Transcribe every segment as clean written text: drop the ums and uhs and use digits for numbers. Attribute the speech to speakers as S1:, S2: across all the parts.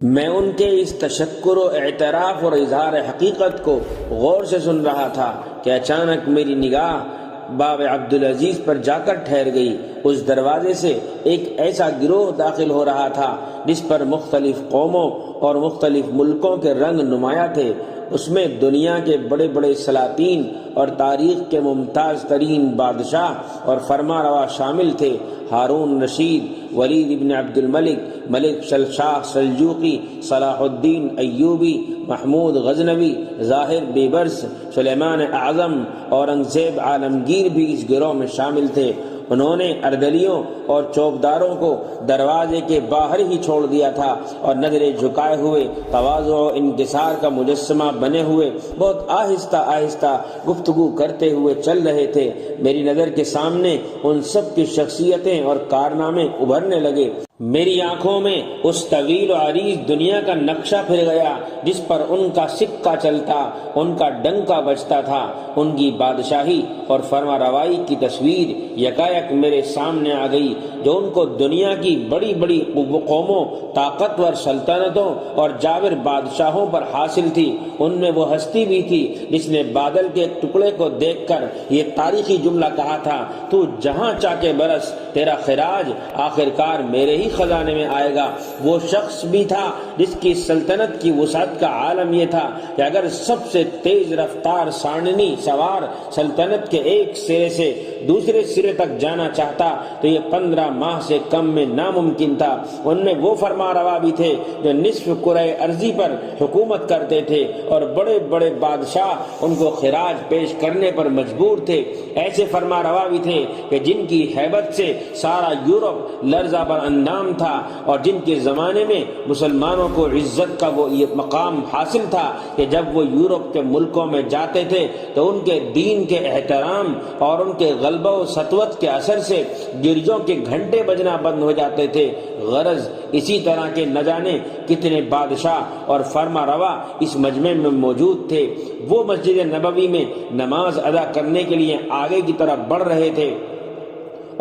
S1: میں ان کے اس تشکر و اعتراف اور اظہار حقیقت کو غور سے سن رہا تھا کہ اچانک میری نگاہ باب عبدالعزیز پر جا کر ٹھہر گئی۔ اس دروازے سے ایک ایسا گروہ داخل ہو رہا تھا جس پر مختلف قوموں اور مختلف ملکوں کے رنگ نمایاں تھے۔ اس میں دنیا کے بڑے بڑے سلاطین اور تاریخ کے ممتاز ترین بادشاہ اور فرما روا شامل تھے۔ ہارون رشید، ولید ابن عبد الملک، ملک شاہ سلجوقی، صلاح الدین ایوبی، محمود غزنوی، ظاہر بیبرس، سلیمان اعظم، اورنگزیب عالمگیر بھی اس گروہ میں شامل تھے۔ انہوں نے اردلیوں اور چوکداروں کو دروازے کے باہر ہی چھوڑ دیا تھا اور نظریں جھکائے ہوئے تواضع و انکسار کا مجسمہ بنے ہوئے بہت آہستہ آہستہ گفتگو کرتے ہوئے چل رہے تھے۔ میری نظر کے سامنے ان سب کی شخصیتیں اور کارنامے ابھرنے لگے۔ میری آنکھوں میں اس طویل و عریض دنیا کا نقشہ پھر گیا جس پر ان کا سکہ چلتا، ان کا ڈنکا بجتا تھا۔ ان کی بادشاہی اور فرما روائی کی تصویر یکایک میرے سامنے آ گئی جو ان کو دنیا کی بڑی بڑی قوموں، طاقتور سلطنتوں اور جاور بادشاہوں پر حاصل تھی۔ ان میں وہ ہستی بھی تھی جس نے بادل کے ایک ٹکڑے کو دیکھ کر یہ تاریخی جملہ کہا تھا، تو جہاں چاہے برس، تیرا خراج آخرکار میرے ہی خزانے میں آئے گا۔ وہ شخص بھی تھا جس کی سلطنت کی وسعت کا عالم یہ تھا کہ اگر سب سے تیز رفتار سانڈنی سوار سلطنت کے ایک سرے سے دوسرے سرے تک جانا چاہتا تو یہ 15 ماہ سے کم میں ناممکن تھا۔ ان میں وہ فرما روا بھی تھے جو نصف کرۂ ارضی پر حکومت کرتے تھے اور بڑے بڑے بادشاہ ان کو خراج پیش کرنے پر مجبور تھے۔ ایسے فرما روا بھی تھے کہ جن کی ہیبت سے سارا یورپ لرزہ بر اندام تھا اور جن کے زمانے میں مسلمانوں کو عزت کا وہ یہ مقام حاصل تھا کہ جب وہ یورپ کے ملکوں میں جاتے تھے تو ان کے دین کے احترام اور ان کے غلبہ و سطوت کے اثر سے گرجوں کے گھنٹے بجنا بند ہو جاتے تھے۔ غرض اسی طرح کے نہ جانے کتنے بادشاہ اور فرما روا اس مجمع میں موجود تھے۔ وہ مسجد نبوی میں نماز ادا کرنے کے لیے آگے کی طرف بڑھ رہے تھے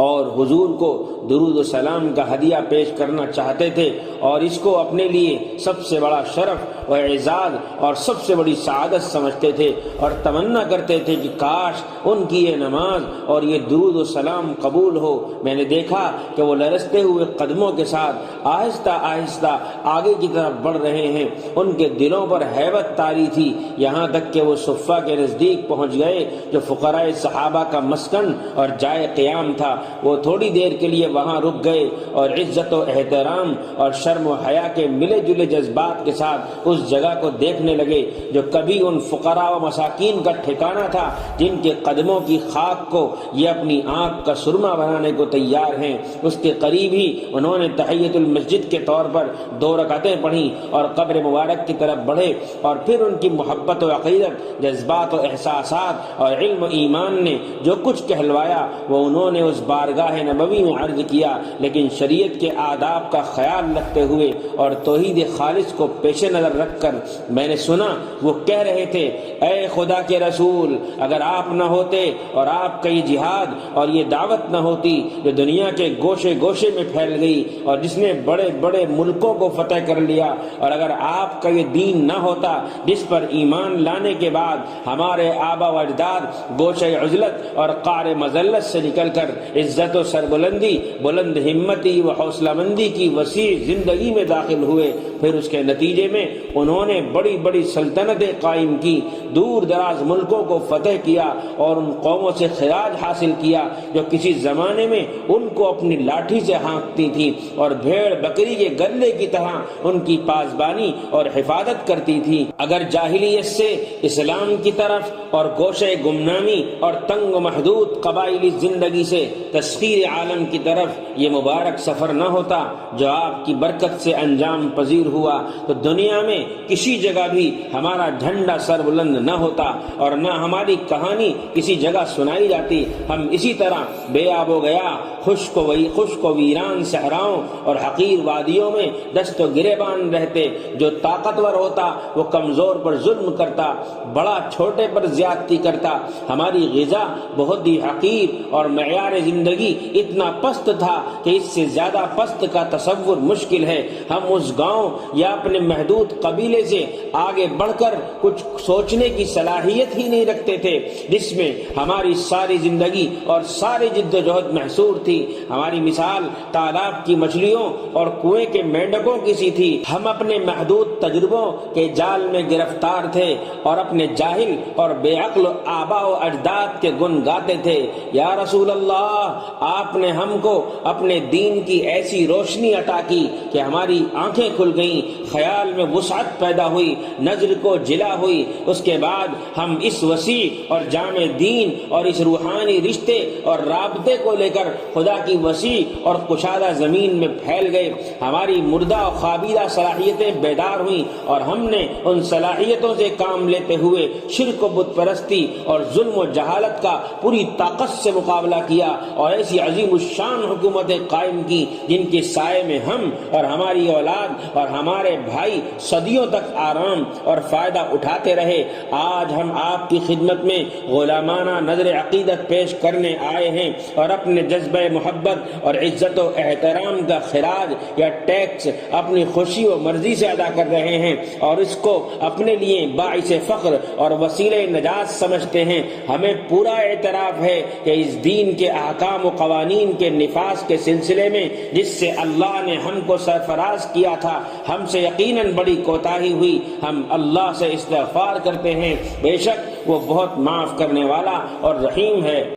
S1: اور حضور کو درود و سلام کا ہدیہ پیش کرنا چاہتے تھے اور اس کو اپنے لیے سب سے بڑا شرف و اعزاز اور سب سے بڑی سعادت سمجھتے تھے اور تمنا کرتے تھے کہ کاش ان کی یہ نماز اور یہ درود و سلام قبول ہو۔ میں نے دیکھا کہ وہ لرزتے ہوئے قدموں کے ساتھ آہستہ آہستہ آگے کی طرف بڑھ رہے ہیں۔ ان کے دلوں پر ہیبت طاری تھی، یہاں تک کہ وہ صفہ کے نزدیک پہنچ گئے جو فقراء صحابہ کا مسکن اور جائے قیام تھا۔ وہ تھوڑی دیر کے لیے وہاں رک گئے اور عزت و احترام اور شرم و حیا کے ملے جلے جذبات کے ساتھ اس جگہ کو دیکھنے لگے جو کبھی ان فقراء و مساکین کا ٹھکانہ تھا جن کے قدموں کی خاک کو یہ اپنی آنکھ کا سرما بنانے کو تیار ہیں۔ اس کے قریب ہی انہوں نے تحیت المسجد کے طور پر 2 رکعتیں پڑھیں اور قبر مبارک کی طرف بڑھے، اور پھر ان کی محبت و عقیدت، جذبات و احساسات اور علم و ایمان نے جو کچھ کہلوایا وہ انہوں نے اس بارگاہ نبوی میں عرض کیا، لیکن شریعت کے آداب کا خیال رکھتے ہوئے اور توحید خالص کو پیش نظر رکھ کر میں نے سنا وہ کہہ رہے تھے، اے خدا کے رسول، اگر آپ نہ ہوتے اور آپ کا یہ جہاد اور یہ دعوت نہ ہوتی جو دنیا کے گوشے گوشے میں پھیل گئی اور جس نے بڑے بڑے ملکوں کو فتح کر لیا، اور اگر آپ کا یہ دین نہ ہوتا جس پر ایمان لانے کے بعد ہمارے آبا و اجداد گوشے عزلت اور قعر مذلت سے نکل کر عزت و سربلندی، بلند ہمتی و حوصلہ مندی کی وسیع زندگی میں داخل ہوئے، پھر اس کے نتیجے میں انہوں نے بڑی بڑی سلطنتیں قائم کی، دور دراز ملکوں کو فتح کیا اور ان قوموں سے خراج حاصل کیا جو کسی زمانے میں ان کو اپنی لاٹھی سے ہانکتی تھی اور بھیڑ بکری کے گلے کی طرح ان کی پاسبانی اور حفاظت کرتی تھی۔ اگر جاہلیت سے اسلام کی طرف اور گوشے گمنامی اور تنگ و محدود قبائلی زندگی سے تسخیر عالم کی طرف یہ مبارک سفر نہ ہوتا جو آپ کی برکت سے انجام پذیر ہوا، تو دنیا میں کسی جگہ بھی ہمارا جھنڈا سر بلند نہ ہوتا اور نہ ہماری کہانی کسی جگہ سنائی جاتی۔ ہم اسی طرح بے آب و گیا، خشک و ویران صحراؤں اور حقیر وادیوں میں دست و گریبان رہتے۔ جو طاقتور ہوتا وہ کمزور پر ظلم کرتا، بڑا چھوٹے پر زیادتی کرتا۔ ہماری غذا بہت ہی حقیر اور معیار زندگی اتنا پست تھا کہ اس سے زیادہ پست کا تصور مشکل ہے۔ ہم اس گاؤں یا اپنے محدود قبیلے سے آگے بڑھ کر کچھ سوچنے کی صلاحیت ہی نہیں رکھتے تھے، جس میں ہماری ساری زندگی اور ساری جد و جہد محصور تھی۔ ہماری مثال تالاب کی مچھلیوں اور کنویں کے مینڈکوں کی سی تھی۔ ہم اپنے محدود تجربوں کے جال میں گرفتار تھے اور اپنے جاہل اور بے عقل آباء و اجداد کے گن گاتے تھے۔ یا رسول اللہ، آپ نے ہم کو اپنے دین کی ایسی روشنی عطا کی کہ ہماری آنکھیں کھل گئیں، خیال میں وسعت پیدا ہوئی، نظر کو جلا ہوئی۔ اس کے بعد ہم اس وسیع اور جامع دین اور اس روحانی رشتے اور رابطے کو لے کر خدا کی وسیع اور کشادہ زمین میں پھیل گئے۔ ہماری مردہ اور خوابیدہ صلاحیتیں بیدار ہوئیں اور ہم نے ان صلاحیتوں سے کام لیتے ہوئے شرک و بت پرستی اور ظلم و جہالت کا پوری طاقت سے مقابلہ کیا اور ایسی عظیم الشان حکومتیں قائم کی جن کے سائے میں ہم اور ہماری اولاد اور ہمارے بھائی صدیوں تک آرام اور فائدہ اٹھاتے رہے۔ آج ہم آپ کی خدمت میں غلامانہ نظر عقیدت پیش کرنے آئے ہیں اور اپنے جذبہ محبت اور عزت و احترام کا خراج یا ٹیکس اپنی خوشی و مرضی سے ادا کر رہے ہیں اور اس کو اپنے لیے باعث فخر اور وسیلہ نجات سمجھتے ہیں۔ ہمیں پورا اعتراف ہے کہ اس دین کے احکام و قوانین کے نفاذ کے سلسلے میں جس سے اللہ نے ہم کو سرفراز کیا تھا، ہم سے یقیناً بڑی کوتاہی ہوئی۔ ہم اللہ سے استغفار کرتے ہیں، بے شک وہ بہت معاف کرنے والا اور رحیم ہے۔